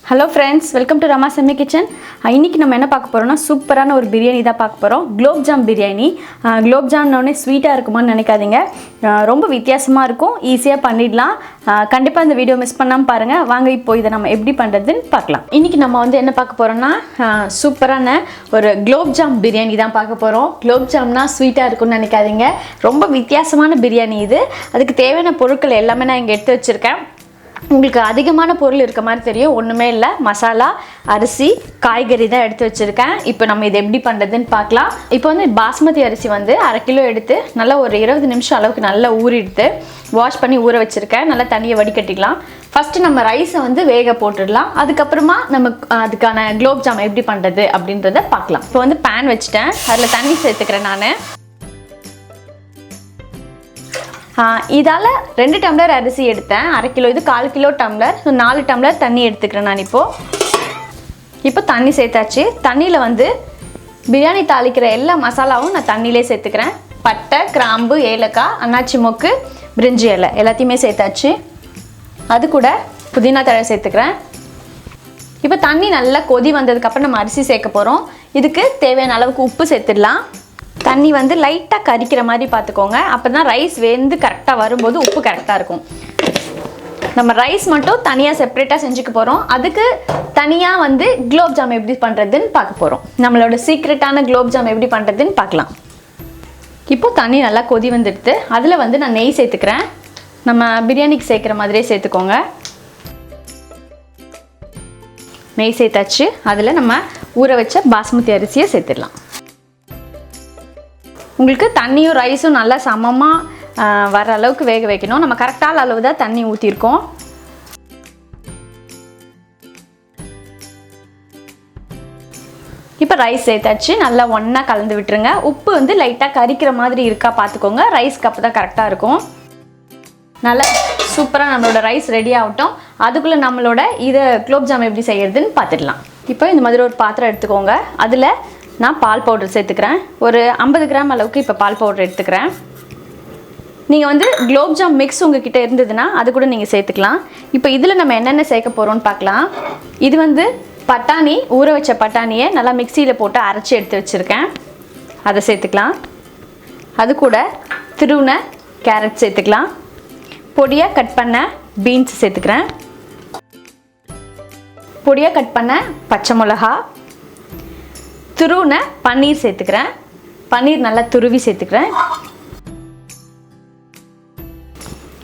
Hello friends, welcome to Rama Semi Kitchen. இன்னைக்கு நம்ம என்ன பார்க்க போறோம்னா சூப்பரான ஒரு பிரியாணி தான் பார்க்க போறோம். குலோப் ஜாம் பிரியாணி. குலோப் ஜாம்னோனே ஸ்வீட்டா இருக்குமான்னு நினைக்காதீங்க. ரொம்ப வித்தியாசமா இருக்கும். ஈஸியா பண்ணிடலாம். கண்டிப்பா இந்த வீடியோ மிஸ் பண்ணாம பாருங்க. வாங்க இப்போ இத நம்ம எப்படி பண்றதுன்னு பார்க்கலாம். இன்னைக்கு நம்ம வந்து என்ன பார்க்க போறோம்னா சூப்பரான ஒரு குலோப் ஜாம் பிரியாணி தான் பார்க்க போறோம். குலோப் ஜாம்னா ஸ்வீட்டா இருக்கும்னு நினைக்காதீங்க. ரொம்ப வித்தியாசமான பிரியாணி இது. அதுக்கு தேவையான பொருட்கள் எல்லாமே நான் இங்க எடுத்து வச்சிருக்கேன். உங்களுக்கு அதிகமான பொருள் இருக்க மாதிரி தெரியும். ஒன்றுமே இல்லை, மசாலா, அரிசி, காய்கறி தான் எடுத்து வச்சுருக்கேன். இப்போ நம்ம இதை எப்படி பண்ணுறதுன்னு பார்க்கலாம். இப்போ வந்து பாஸ்மதி அரிசி வந்து 1/2 கிலோ எடுத்து நல்லா ஒரு 20 நிமிஷம் அளவுக்கு நல்லா ஊறிடுத்து வாஷ் பண்ணி ஊற வச்சுருக்கேன். நல்லா தண்ணியை வடிகட்டிக்கலாம். ஃபஸ்ட்டு நம்ம ரைஸை வந்து வேக போட்டுடலாம். அதுக்கப்புறமா நம்ம அதுக்கான குலோப் ஜாம் எப்படி பண்ணுறது அப்படின்றத பார்க்கலாம். இப்போ வந்து பேன் வச்சுட்டேன். அதில் தண்ணி சேர்த்துக்கிறேன் நான். இதால் 2 டம்ளர் அரிசி எடுத்தேன். 1/2 கிலோ, இது 1/4 கிலோ டம்ளர். 4 டம்ளர் தண்ணி எடுத்துக்கிறேன் நான். இப்போ தண்ணி சேர்த்தாச்சு. தண்ணியில் வந்து பிரியாணி தாளிக்கிற எல்லா மசாலாவும் நான் தண்ணியிலே சேர்த்துக்கிறேன். பட்டை, கிராம்பு, ஏலக்காய், அன்னாச்சி மொக்கு, பிரிஞ்சி இலை எல்லாத்தையுமே சேர்த்தாச்சு. அது கூட புதினா தழை சேர்த்துக்கிறேன். இப்போ தண்ணி நல்லா கொதி வந்ததுக்கப்புறம் நம்ம அரிசி சேர்க்க போகிறோம். இதுக்கு தேவையான அளவுக்கு உப்பு சேர்த்துடலாம். தண்ணி வந்து லைட்டாக கரிக்கிற மாதிரி பார்த்துக்கோங்க. அப்போ தான் ரைஸ் வெந்து கரெக்டாக வரும்போது உப்பு கரெக்டாக இருக்கும். நம்ம ரைஸ் மட்டும் தனியாக செப்பரேட்டாக செஞ்சுக்க போகிறோம். அதுக்கு தனியாக வந்து குலோப் ஜாம் எப்படி பண்ணுறதுன்னு பார்க்க போகிறோம். நம்மளோட சீக்ரெட்டான குலோப் ஜாம் எப்படி பண்ணுறதுன்னு பார்க்கலாம். இப்போது தண்ணி நல்லா கொதி வந்துடுது. அதில் வந்து நான் நெய் சேர்த்துக்கிறேன். நம்ம பிரியாணிக்கு சேர்க்குற மாதிரியே சேர்த்துக்கோங்க. நெய் சேர்த்தாச்சு. அதில் நம்ம ஊற வச்ச பாஸ்மதி அரிசியை சேர்த்துடலாம். உங்களுக்கு தண்ணியும் ரைஸும் நல்லா சமமாக வர அளவுக்கு வேக வைக்கணும். நம்ம கரெக்டான அளவு தான் தண்ணி ஊற்றிருக்கோம். இப்போ ரைஸ் சேர்த்தாச்சு. நல்லா ஒன்றா கலந்து விட்டுருங்க. உப்பு வந்து லைட்டாக கரிக்கிற மாதிரி இருக்கா பார்த்துக்கோங்க. ரைஸ்க்கு அப்போ தான் கரெக்டாக இருக்கும். நல்லா சூப்பராக நம்மளோட ரைஸ் ரெடி ஆகட்டும். அதுக்குள்ளே நம்மளோட இதை குலோப் ஜாம் எப்படி செய்யறதுன்னு பார்த்துடலாம். இப்போ இந்த மாதிரி ஒரு பாத்திரம் எடுத்துக்கோங்க. அதில் நான் பால் பவுடர் சேர்த்துக்கிறேன். ஒரு 50 கிராம் அளவுக்கு இப்போ பால் பவுடர் எடுத்துக்கிறேன். நீங்கள் வந்து குலோப் ஜாம் மிக்ஸ் உங்ககிட்ட இருந்ததுன்னா அது கூட நீங்கள் சேர்த்துக்கலாம். இப்போ இதில் நம்ம என்னென்ன சேர்க்க போகிறோம்னு பார்க்கலாம். இது வந்து பட்டாணி, ஊற வச்ச பட்டாணியை நல்லா மிக்சியில் போட்டு அரைச்சி எடுத்து வச்சுருக்கேன். அதை சேர்த்துக்கலாம். அது கூட திருவுன கேரட் சேர்த்துக்கலாம். பொடியாக கட் பண்ண பீன்ஸ் சேர்த்துக்கிறேன். பொடியாக கட் பண்ண பச்சை மிளகா, துருவின பன்னீர் சேர்த்துக்கிறேன். பன்னீர் நல்லா துருவி சேர்த்துக்கிறேன்.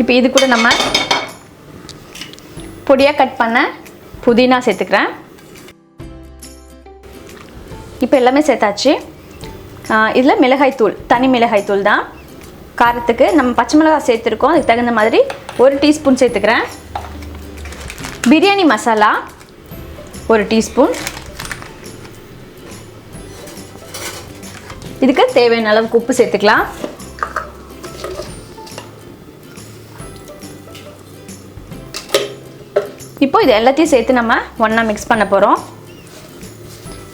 இப்போ இது கூட நம்ம பொடியாக கட் பண்ண புதினா சேர்த்துக்கிறேன். இப்போ எல்லாமே சேர்த்தாச்சு. இதில் மிளகாய்த்தூள், தனி மிளகாய்த்தூள் தான். காரத்துக்கு நம்ம பச்சை மிளகாய் சேர்த்துருக்கோம். அதுக்கு தகுந்த மாதிரி 1 டீஸ்பூன் சேர்த்துக்கிறேன். பிரியாணி மசாலா 1 டீஸ்பூன். இதுக்கு தேவையான அளவுக்கு உப்பு சேர்த்துக்கலாம். இப்போ இது எல்லாத்தையும் சேர்த்து நம்ம ஒன்றா மிக்ஸ் பண்ண போகிறோம்.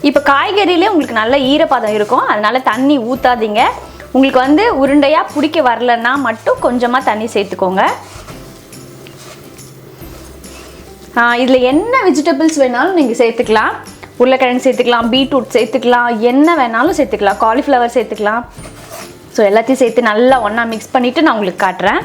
இப்போ காய்கறியிலே உங்களுக்கு நல்ல ஈரப்பதம் இருக்கும். அதனால தண்ணி ஊற்றாதீங்க. உங்களுக்கு வந்து உருண்டையாக பிடிக்க வரலன்னா மட்டும் கொஞ்சமாக தண்ணி சேர்த்துக்கோங்க. இதில் என்ன வெஜிடபிள்ஸ் வேணாலும் நீங்கள் சேர்த்துக்கலாம். உருளைக்கிழங்கு சேர்த்துக்கலாம், பீட்ரூட் சேர்த்துக்கலாம், என்ன வேணாலும் சேர்த்துக்கலாம், காலிஃப்ளவர் சேர்த்துக்கலாம். ஸோ எல்லாத்தையும் சேர்த்து நல்லா ஒன்றா மிக்ஸ் பண்ணிவிட்டு நான் உங்களுக்கு காட்டுறேன்.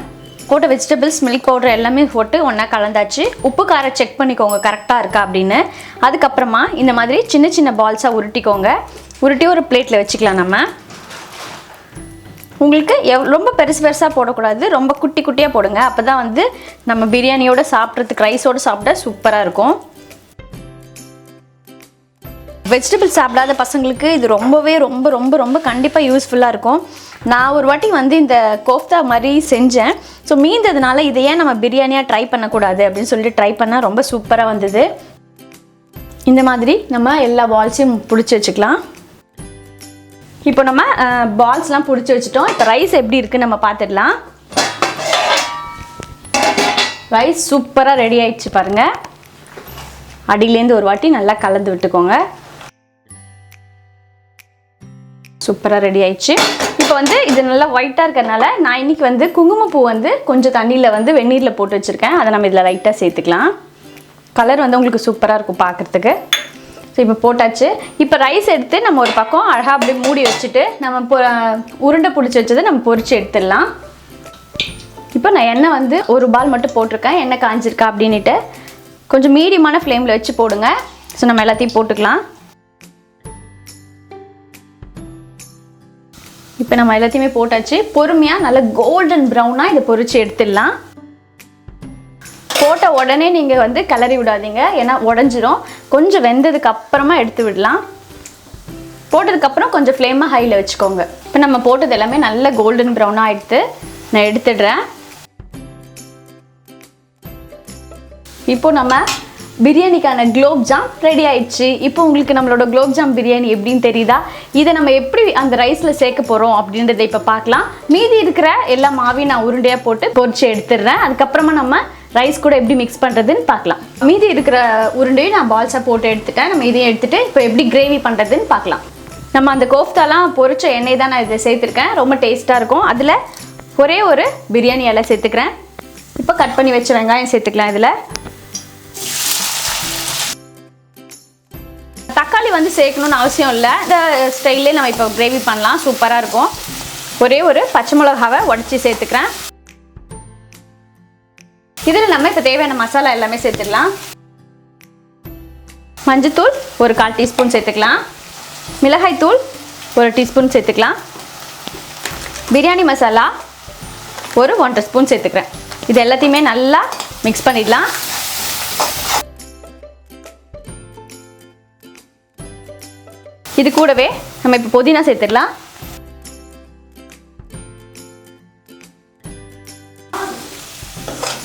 போட்ட வெஜிடபிள்ஸ், மில்க் பவுடர் எல்லாமே போட்டு ஒன்றா கலந்தாச்சு. உப்பு காரம் செக் பண்ணிக்கோங்க கரெக்டாக இருக்கா அப்படின்னு. அதுக்கப்புறமா இந்த மாதிரி சின்ன சின்ன பால்ஸாக உருட்டிக்கோங்க. உருட்டி ஒரு பிளேட்டில் வச்சுக்கலாம். நம்ம உங்களுக்கு ரொம்ப பெருசு பெருசாக போடக்கூடாது, ரொம்ப குட்டி குட்டியாக போடுங்க. அப்போ தான் வந்து நம்ம பிரியாணியோடு சாப்பிட்றதுக்கு, ரைஸோடு சாப்பிட சூப்பராக இருக்கும். வெஜிடபிள்ஸ் சாப்பிடாத பசங்களுக்கு இது ரொம்பவே ரொம்ப ரொம்ப ரொம்ப கண்டிப்பாக யூஸ்ஃபுல்லாக இருக்கும். நான் ஒரு வாட்டி வந்து இந்த கோஃப்தா மாதிரி செஞ்சேன். ஸோ மீந்ததுனால இதை ஏன் நம்ம பிரியாணியாக ட்ரை பண்ணக்கூடாது அப்படின்னு சொல்லிட்டு ட்ரை பண்ணால் ரொம்ப சூப்பராக வந்தது. இந்த மாதிரி நம்ம எல்லா பால்ஸையும் பிடிச்சி வச்சுக்கலாம். இப்போ நம்ம பால்ஸ்லாம் பிடிச்சி வச்சுட்டோம். இப்போ ரைஸ் எப்படி இருக்குன்னு நம்ம பார்த்துடலாம். ரைஸ் சூப்பராக ரெடி ஆயிடுச்சு பாருங்கள். அடியிலேருந்து ஒரு வாட்டி நல்லா கலந்து விட்டுக்கோங்க. சூப்பராக ரெடி ஆயிடுச்சு. இப்போ வந்து இது நல்லா ஒயிட்டாக இருக்கிறதுனால நான் இன்றைக்கி வந்து குங்குமப்பூ வந்து கொஞ்சம் தண்ணியில் வந்து வெந்நீரில் போட்டு வச்சுருக்கேன். அதை நம்ம இதில் லைட்டாக சேர்த்துக்கலாம். கலர் வந்து உங்களுக்கு சூப்பராக இருக்கும் பார்க்குறதுக்கு. ஸோ இப்போ போட்டாச்சு. இப்போ ரைஸ் எடுத்து நம்ம ஒரு பக்கம் அழகாக அப்படியே மூடி வச்சுட்டு நம்ம உருண்டை பிடிச்சி வச்சதை நம்ம பொரிச்சு எடுத்துடலாம். இப்போ நான் எண்ணெய் வந்து ஒரு பால் மட்டும் போட்டிருக்கேன், எண்ணெய் காஞ்சிருக்கா அப்படின்ட்டு. கொஞ்சம் மீடியமான ஃப்ளேமில் வச்சு போடுங்க. ஸோ நம்ம எல்லாத்தையும் போட்டுக்கலாம். இப்போ நம்ம எல்லாத்தையுமே போட்டாச்சு. பொறுமையாக நல்லா கோல்டன் ப்ரௌனாக இதை பொரிச்சு எடுத்துடலாம். போட்ட உடனே நீங்கள் வந்து கிளறி விடாதீங்க, ஏன்னா உடஞ்சிரும். கொஞ்சம் வெந்ததுக்கு அப்புறமா எடுத்து விடலாம். போட்டதுக்கப்புறம் கொஞ்சம் ஃப்ளேமை ஹையில் வச்சுக்கோங்க. இப்போ நம்ம போட்டது எல்லாமே நல்ல கோல்டன் ப்ரௌனாக எடுத்து நான் எடுத்துடுறேன். இப்போ நம்ம பிரியாணிக்கான குலோப் ஜாம் ரெடி ஆயிடுச்சு. இப்போ உங்களுக்கு நம்மளோட குலோப் ஜாம் பிரியாணி எப்படின்னு தெரியுதா? இதை நம்ம எப்படி அந்த ரைஸில் சேர்க்க போகிறோம் அப்படின்றத இப்போ பார்க்கலாம். மீதி இருக்கிற எல்லா மாவையும் நான் உருண்டையாக போட்டு பொரிச்சு எடுத்துடுறேன். அதுக்கப்புறமா நம்ம ரைஸ் கூட எப்படி மிக்ஸ் பண்ணுறதுன்னு பார்க்கலாம். மீதி இருக்கிற உருண்டையும் நான் பால்ஸாக போட்டு எடுத்துட்டேன். நம்ம இதையும் எடுத்துகிட்டு இப்போ எப்படி கிரேவி பண்ணுறதுன்னு பார்க்கலாம். நம்ம அந்த கோஃப்தாலாம் பொரிச்ச எண்ணெய் தான் நான் இதில் சேர்த்துருக்கேன். ரொம்ப டேஸ்ட்டாக இருக்கும். அதில் ஒரே ஒரு பிரியாணி இலை சேர்த்துக்கிறேன். இப்போ கட் பண்ணி வச்ச வெங்காயம் சேர்த்துக்கலாம். இதில் தக்காளி வந்து சேர்க்கணும்னு அவசியம் இல்லை. இந்த ஸ்டைல்லே நம்ம இப்போ கிரேவி பண்ணலாம், சூப்பராக இருக்கும். ஒரே ஒரு பச்சை மிளகாவை உடச்சி சேர்த்துக்கிறேன். இதில் நம்ம இப்போ தேவையான மசாலா எல்லாமே சேர்த்துக்கலாம். மஞ்சத்தூள் ஒரு 1/4 டீஸ்பூன் சேர்த்துக்கலாம். மிளகாய்த்தூள் ஒரு டீஸ்பூன் சேர்த்துக்கலாம். பிரியாணி மசாலா ஒரு 1/2 ஸ்பூன் சேர்த்துக்கிறேன். இது எல்லாத்தையுமே நல்லா மிக்ஸ் பண்ணிடலாம். இது கூடவே நம்ம இப்போ புதினா சேர்த்துடலாம்.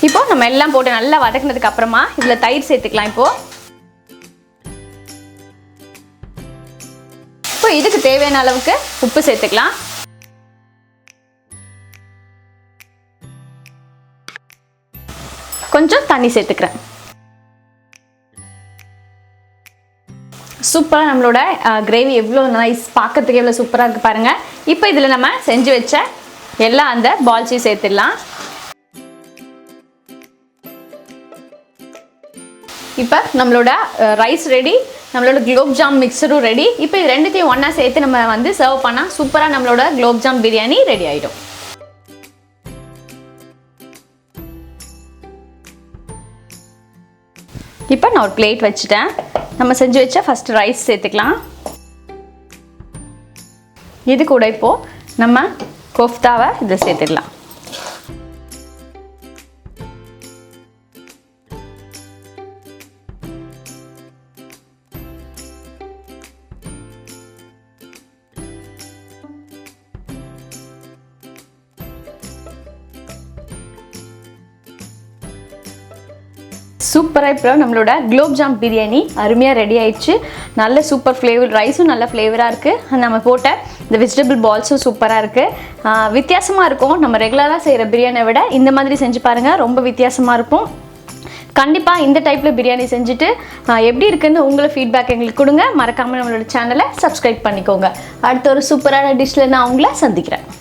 இப்போ நம்ம எல்லாம் போட்டு நல்லா வதக்கினதுக்கு அப்புறமா இதில் தயிர் சேர்த்துக்கலாம். இப்போ இதுக்கு தேவையான அளவுக்கு உப்பு சேர்த்துக்கலாம். கொஞ்சம் தண்ணி சேர்த்துக்கிறேன். சூப்பராக நம்மளோட கிரேவி எவ்வளோ நைஸ், பார்க்கறதுக்கு எவ்வளோ சூப்பராக இருக்குது பாருங்கள். இப்போ இதில் நம்ம செஞ்சு வச்ச எல்லா அந்த பால்ஸையும் சேர்த்துடலாம். இப்போ நம்மளோட ரைஸ் ரெடி, நம்மளோட குலோப் ஜாம் மிக்சரும் ரெடி. இப்போ இது ரெண்டுத்தையும் ஒன்றா சேர்த்து நம்ம வந்து சர்வ் பண்ணால் சூப்பராக நம்மளோட குலோப் ஜாம் பிரியாணி ரெடி ஆகிடும். இப்போ நான் ஒரு பிளேட் வச்சுட்டேன். நம்ம செஞ்சு வச்ச ஃபஸ்ட்டு ரைஸ் சேர்த்துக்கலாம். இது கூட இப்போது நம்ம கோஃப்தாவை இதை சேர்த்துக்கலாம். சூப்பராக இப்போ நம்மளோட குலோப் ஜாம் பிரியாணி அருமையாக ரெடி ஆயிடுச்சு. நல்ல சூப்பர் ஃப்ளேவர், ரைஸும் நல்ல ஃப்ளேவராக இருக்குது. நம்ம போட்ட இந்த வெஜிடபிள் பால்ஸும் சூப்பராக இருக்குது. வித்தியாசமாக இருக்கும். நம்ம ரெகுலராக செய்கிற பிரியாணியை விட இந்த மாதிரி செஞ்சு பாருங்கள், ரொம்ப வித்தியாசமாக இருக்கும். கண்டிப்பாக இந்த டைப்பில் பிரியாணி செஞ்சுட்டு எப்படி இருக்குன்னு உங்களை ஃபீட்பேக் எங்களுக்கு கொடுங்க. மறக்காமல் நம்மளோட சேனலை சப்ஸ்கிரைப் பண்ணிக்கோங்க. அடுத்த ஒரு சூப்பரான டிஷ்ஷில் நான் உங்களை சந்திக்கிறேன்.